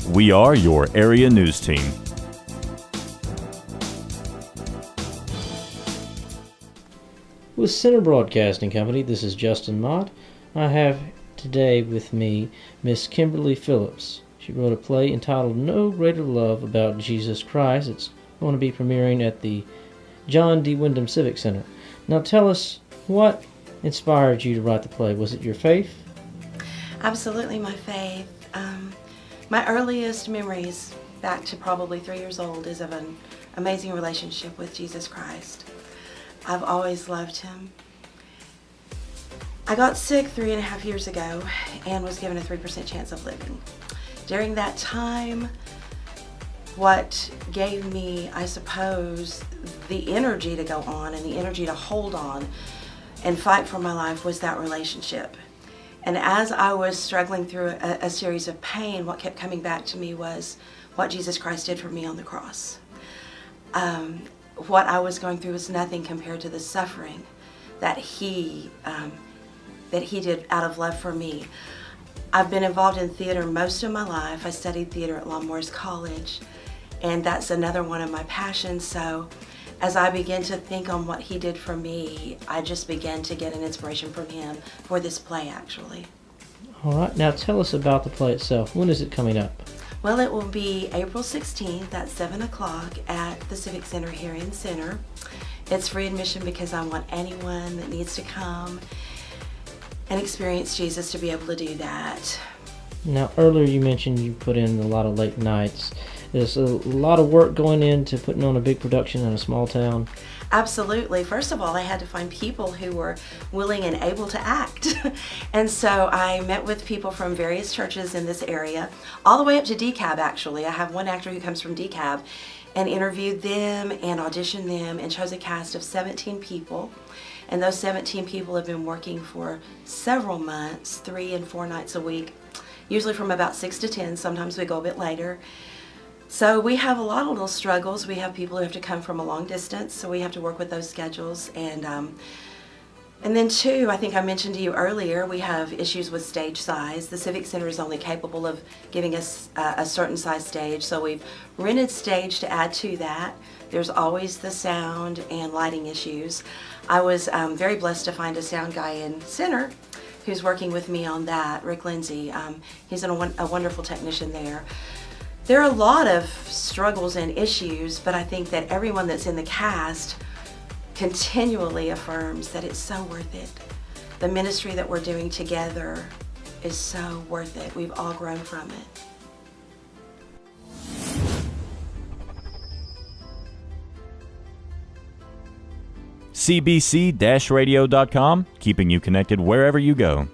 We are your area news team. With Center Broadcasting Company, this is Justin Mott. I have today with me Miss Kimberly Phillips. She wrote a play entitled No Greater Love About Jesus Christ. It's going to be premiering at the John D. Wyndham Civic Center. Now tell us, what inspired you to write the play? Was it your faith? Absolutely my faith. My earliest memories, back to probably 3 years old, is of an amazing relationship with Jesus Christ. I've always loved him. I got sick 3.5 years ago and was given a 3% chance of living. During that time, what gave me, I suppose, the energy to go on and the energy to hold on and fight for my life was that relationship. And as I was struggling through a series of pain, what kept coming back to me was what Jesus Christ did for me on the cross. What I was going through was nothing compared to the suffering that he did out of love for me. I've been involved in theater most of my life. I studied theater at Long Morris College, and that's another one of my passions. So as I began to think on what he did for me, I just began to get an inspiration from him for this play, actually. All right, now tell us about the play itself. When is it coming up? Well, it will be April 16th at 7 o'clock at the Civic Center here in Center. It's free admission because I want anyone that needs to come and experience Jesus to be able to do that. Now, earlier you mentioned you put in a lot of late nights. There's a lot of work going into putting on a big production in a small town. Absolutely. First of all, I had to find people who were willing and able to act. And so I met with people from various churches in this area, all the way up to DeKalb, actually. I have one actor who comes from DeKalb, and interviewed them and auditioned them and chose a cast of 17 people. And those 17 people have been working for several months, 3 and 4 nights a week, usually from about 6 to 10. Sometimes we go a bit later. So we have a lot of little struggles. We have people who have to come from a long distance, so we have to work with those schedules. And then too, I think I mentioned to you earlier, we have issues with stage size. The Civic Center is only capable of giving us a certain size stage, so we've rented stage to add to that. There's always the sound and lighting issues. I was very blessed to find a sound guy in Center who's working with me on that, Rick Lindsay. He's a wonderful technician there. There are a lot of struggles and issues, but I think that everyone that's in the cast continually affirms that it's so worth it. The ministry that we're doing together is so worth it. We've all grown from it. cbc-radio.com, keeping you connected wherever you go.